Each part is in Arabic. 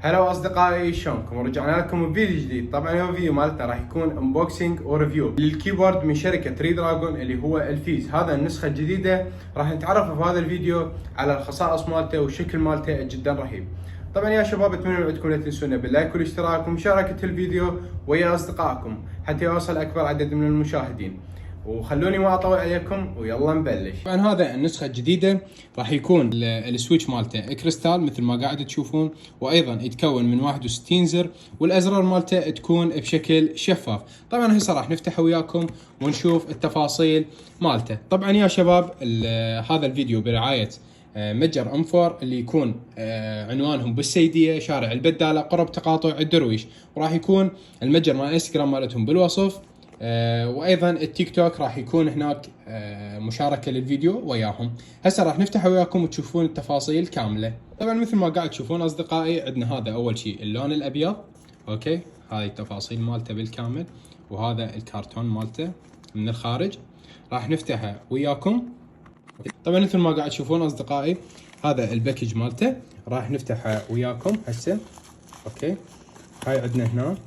هلا اصدقائي، شلونكم؟ رجعنا لكم بفيديو جديد. طبعا اليوم الفيديو مالتنا راح يكون انبوكسنج وريفيو للكيبورد من شركه ري دراجون اللي هو الفيز. هذا النسخه الجديده. راح نتعرف في هذا الفيديو على الخصائص مالته والشكل مالته جدا رهيب. طبعا يا شباب اتمنى من عندكم لا تنسونا باللايك والاشتراك ومشاركه الفيديو ويا اصدقائكم حتى يوصل اكبر عدد من المشاهدين. وخلوني ما اطول عليكم ويلا نبلش. طبعا هذا النسخه الجديده راح يكون السويتش مالته كريستال مثل ما قاعد تشوفون، وايضا يتكون من 61 زر، والازرار مالته تكون بشكل شفاف. طبعا هسه راح نفتحه وياكم ونشوف التفاصيل مالته. طبعا يا شباب هذا الفيديو برعايه متجر انفور اللي يكون عنوانهم بالسيديه شارع البداله قرب تقاطع الدرويش، وراح يكون المتجر مال انستغرام مالتهم بالوصف. وايضا التيك توك راح يكون هناك مشاركه للفيديو وياهم. هسه راح نفتحه وياكم وتشوفون التفاصيل كامله. طبعا مثل ما قاعد تشوفون اصدقائي، عندنا هذا اول شيء اللون الابيض، اوكي، هاي التفاصيل مالته بالكامل، وهذا الكرتون مالته من الخارج. راح نفتحه وياكم. طبعا مثل ما قاعد تشوفون اصدقائي، هذا الباكج مالته راح نفتحه وياكم هسه. اوكي، هاي عندنا هنا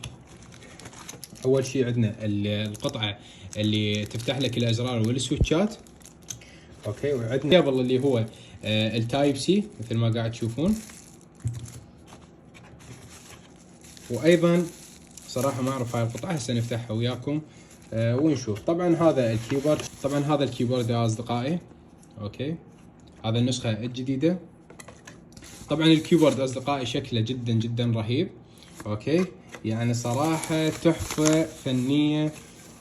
اول شيء عندنا القطعه اللي تفتح لك الازرار والسويتشات، اوكي، وعندنا كيبل اللي هو التايب سي مثل ما قاعد تشوفون. وايضا صراحه ما اعرف هاي القطعه، هسه نفتحها وياكم ونشوف. طبعا هذا الكيبورد، يا اصدقائي، اوكي، هذا النسخه الجديده. طبعا الكيبورد اصدقائي شكله جدا جدا رهيب، اوكي، يعني صراحه تحفه فنيه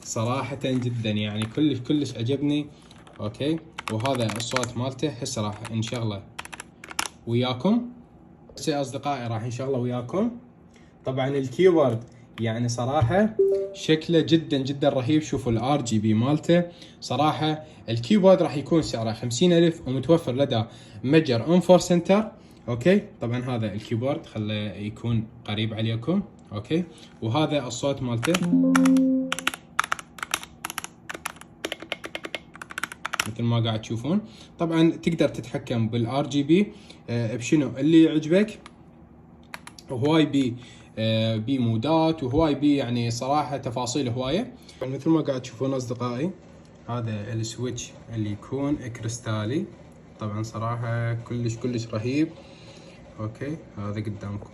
صراحه جدا، يعني كلش عجبني، اوكي. وهذا الصوت مالته هسه راح نشغله وياكم. هسه يا اصدقائي راح نشغله وياكم. طبعا الكيبورد يعني صراحه شكله جدا جدا رهيب. شوفوا الار جي بي مالته. صراحه الكيبورد راح يكون سعره 50,000 ومتوفر لدى متجر انفور سنتر، اوكي. طبعا هذا الكيبورد خليه يكون قريب عليكم، اوكي. وهذا الصوت مالته مثل ما قاعد تشوفون. طبعا تقدر تتحكم بالار جي بي بشنو اللي يعجبك، وهواي بي مودات، وهواي بي يعني صراحه تفاصيل هوايه. مثل ما قاعد تشوفون اصدقائي، هذا السويتش اللي يكون كريستالي. طبعا صراحه كلش رهيب، اوكي. هذا قدامكم.